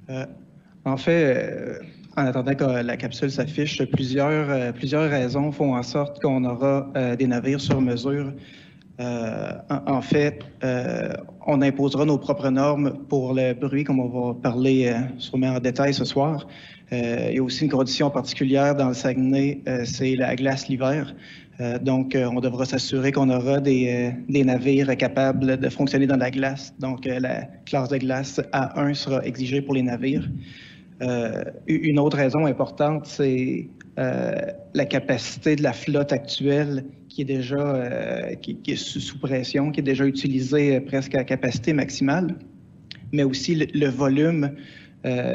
Euh, En fait, en attendant que la capsule s'affiche, plusieurs raisons font en sorte qu'on aura des navires sur mesure. En fait, on imposera nos propres normes pour le bruit, comme on va parler sûrement en détail ce soir. Il y a aussi une condition particulière dans le Saguenay, c'est la glace l'hiver. Donc, on devra s'assurer qu'on aura des navires capables de fonctionner dans la glace. Donc, la classe de glace A1 sera exigée pour les navires. Une autre raison importante, c'est la capacité de la flotte actuelle qui est déjà qui est sous pression, qui est déjà utilisée presque à capacité maximale, mais aussi le volume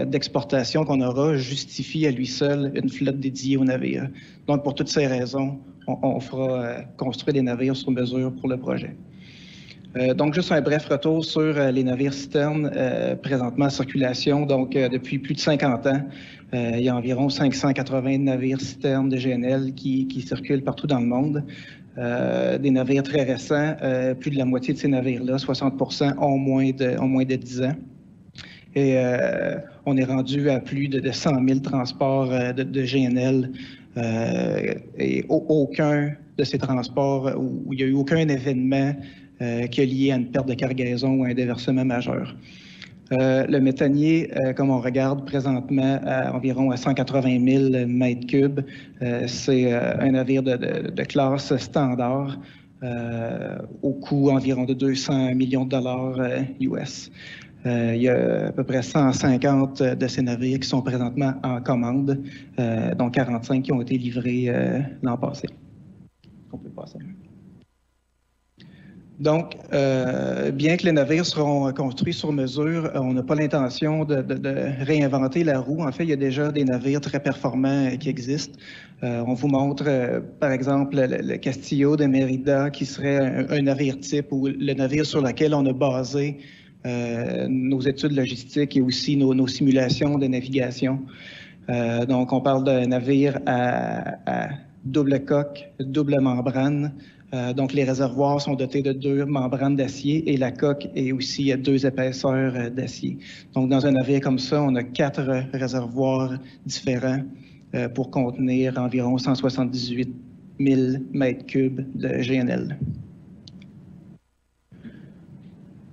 d'exportation qu'on aura justifie à lui seul une flotte dédiée aux navires. Donc, pour toutes ces raisons, on fera construire des navires sur mesure pour le projet. Donc, juste un bref retour sur les navires citernes présentement en circulation. Donc, depuis plus de 50 ans, il y a environ 580 navires citernes de GNL qui circulent partout dans le monde. Des navires très récents, plus de la moitié de ces navires-là, 60%, ont moins de 10 ans. Et on est rendu à plus de 100 000 transports de GNL et aucun de ces transports où il n'y a eu aucun événement qui est lié à une perte de cargaison ou à un déversement majeur. Le méthanier, comme on regarde présentement, à environ 180 000 mètres cubes, c'est un navire de classe standard au coût environ de 200 millions de dollars US. Il y a à peu près 150 de ces navires qui sont présentement en commande, dont 45 qui ont été livrés l'an passé. On peut passer. Donc, bien que les navires seront construits sur mesure, on n'a pas l'intention de réinventer la roue. En fait, il y a déjà des navires très performants qui existent. On vous montre, par exemple, le Castillo de Mérida, qui serait un navire type ou le navire sur lequel on a basé nos études logistiques et aussi nos simulations de navigation. Donc, on parle d'un navire à double coque, double membrane. Donc, les réservoirs sont dotés de 2 membranes d'acier et la coque est aussi à 2 épaisseurs d'acier. Donc, dans un navire comme ça, on a 4 réservoirs différents pour contenir environ 178 000 mètres cubes de GNL.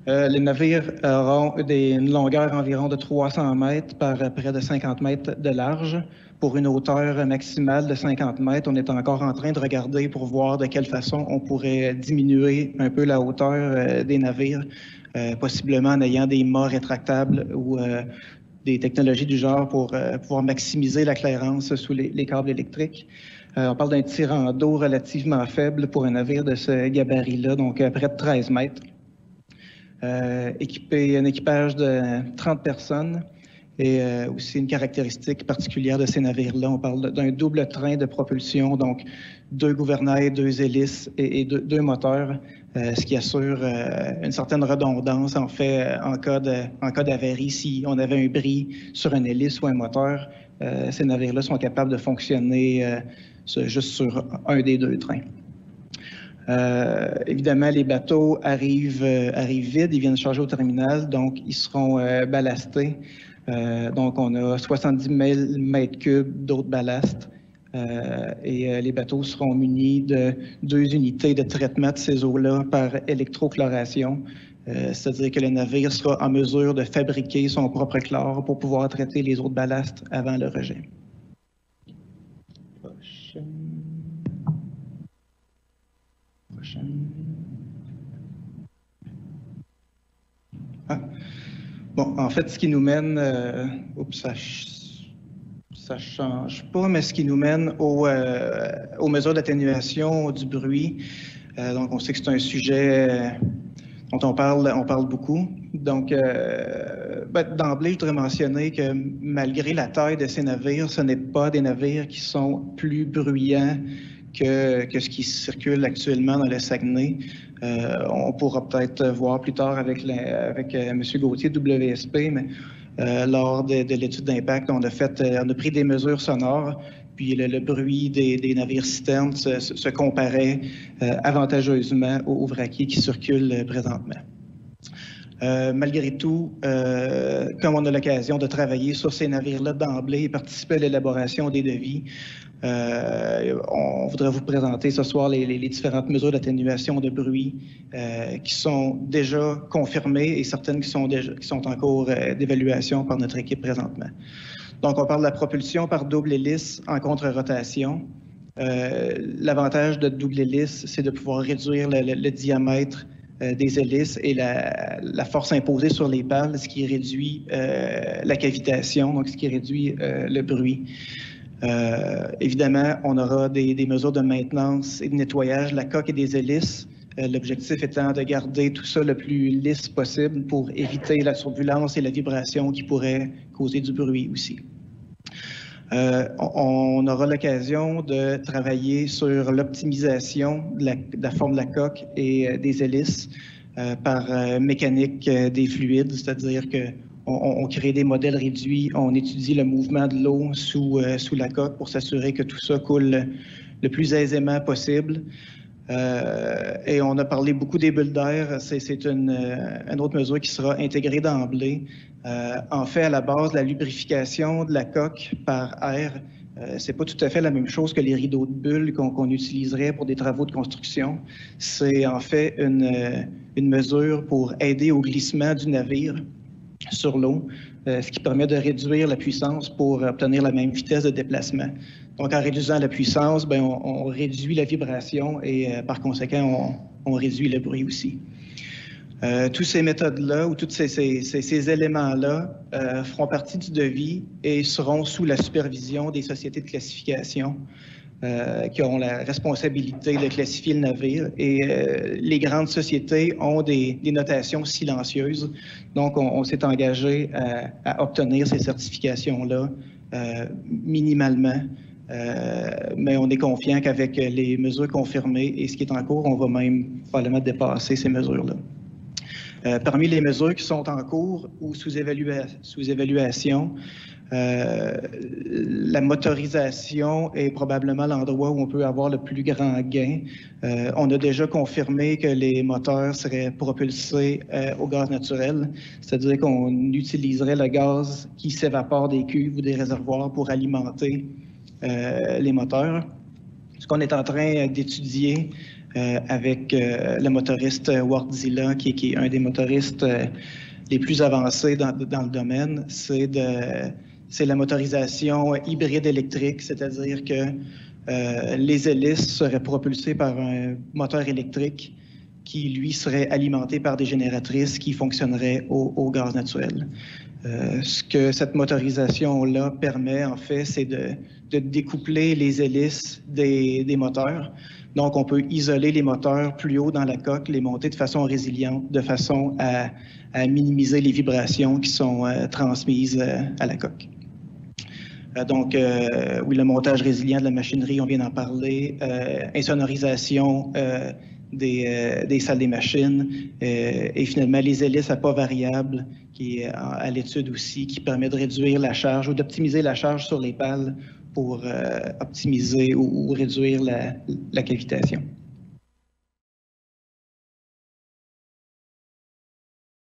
Les navires auront une longueur environ de 300 mètres par près de 50 mètres de large. Pour une hauteur maximale de 50 mètres, on est encore en train de regarder pour voir de quelle façon on pourrait diminuer un peu la hauteur des navires, possiblement en ayant des mâts rétractables ou des technologies du genre pour pouvoir maximiser la clairance sous les câbles électriques. On parle d'un tirant d'eau relativement faible pour un navire de ce gabarit-là, donc près de 13 mètres. Un équipage de 30 personnes et aussi une caractéristique particulière de ces navires-là. On parle d'un double train de propulsion, donc 2 gouvernails, 2 hélices et 2 moteurs, ce qui assure une certaine redondance en fait en cas d'avarie. Si on avait un bris sur une hélice ou un moteur, ces navires-là sont capables de fonctionner juste sur un des 2 trains. Évidemment, les bateaux arrivent vides, ils viennent charger au terminal, donc ils seront ballastés. Donc, on a 70 000 mètres cubes d'eau de ballast et les bateaux seront munis de 2 unités de traitement de ces eaux-là par électrochloration. C'est-à-dire que le navire sera en mesure de fabriquer son propre chlore pour pouvoir traiter les eaux de ballast avant le rejet. Bon, en fait, ce qui nous mène, ça change pas, mais ce qui nous mène aux mesures d'atténuation du bruit. Donc, on sait que c'est un sujet dont on parle beaucoup. Donc, d'emblée, je voudrais mentionner que malgré la taille de ces navires, ce n'est pas des navires qui sont plus bruyants que ce qui circule actuellement dans le Saguenay. On pourra peut-être voir plus tard avec M. Gauthier de WSP, mais lors de l'étude d'impact, on a pris des mesures sonores, puis le bruit des navires citernes se comparait avantageusement aux vraquiers qui circulent présentement. Malgré tout, comme on a l'occasion de travailler sur ces navires-là d'emblée et participer à l'élaboration des devis, on voudrait vous présenter ce soir les différentes mesures d'atténuation de bruit qui sont déjà confirmées et certaines qui sont en cours d'évaluation par notre équipe présentement. Donc, on parle de la propulsion par double hélice en contre-rotation. L'avantage de double hélice, c'est de pouvoir réduire le diamètre des hélices et la force imposée sur les pales, ce qui réduit la cavitation, donc ce qui réduit le bruit. Évidemment, on aura des mesures de maintenance et de nettoyage de la coque et des hélices. L'objectif étant de garder tout ça le plus lisse possible pour éviter la turbulence et la vibration qui pourraient causer du bruit aussi. On aura l'occasion de travailler sur l'optimisation de la forme de la coque et des hélices par mécanique des fluides, c'est-à-dire qu'on crée des modèles réduits, on étudie le mouvement de l'eau sous la coque pour s'assurer que tout ça coule le plus aisément possible. Et on a parlé beaucoup des bulles d'air. C'est une autre mesure qui sera intégrée d'emblée. En fait, à la base, la lubrification de la coque par air, c'est pas tout à fait la même chose que les rideaux de bulles qu'on utiliserait pour des travaux de construction. C'est en fait une mesure pour aider au glissement du navire sur l'eau, ce qui permet de réduire la puissance pour obtenir la même vitesse de déplacement. Donc, en réduisant la puissance, bien, on réduit la vibration et par conséquent, on réduit le bruit aussi. Toutes ces méthodes-là ou tous ces éléments-là feront partie du devis et seront sous la supervision des sociétés de classification qui auront la responsabilité de classifier le navire. Et les grandes sociétés ont des notations silencieuses. Donc, on s'est engagé à obtenir ces certifications-là minimalement. Mais on est confiant qu'avec les mesures confirmées et ce qui est en cours, on va même probablement dépasser ces mesures-là. Parmi les mesures qui sont en cours ou sous évaluation, la motorisation est probablement l'endroit où on peut avoir le plus grand gain. On a déjà confirmé que les moteurs seraient propulsés au gaz naturel, c'est-à-dire qu'on utiliserait le gaz qui s'évapore des cuves ou des réservoirs pour alimenter les moteurs. Ce qu'on est en train d'étudier avec le motoriste Wärtsilä, qui est un des motoristes les plus avancés dans le domaine, c'est la motorisation hybride électrique, c'est-à-dire que les hélices seraient propulsées par un moteur électrique qui, lui, serait alimenté par des génératrices qui fonctionneraient au gaz naturel. Ce que cette motorisation-là permet, en fait, c'est de découpler les hélices des moteurs. Donc, on peut isoler les moteurs plus haut dans la coque, les monter de façon résiliente, de façon à minimiser les vibrations qui sont transmises à la coque. Donc, oui, le montage résilient de la machinerie, on vient d'en parler. Insonorisation des salles des machines et finalement les hélices à pas variable qui est à l'étude aussi, qui permet de réduire la charge ou d'optimiser la charge sur les pales pour optimiser ou réduire la cavitation.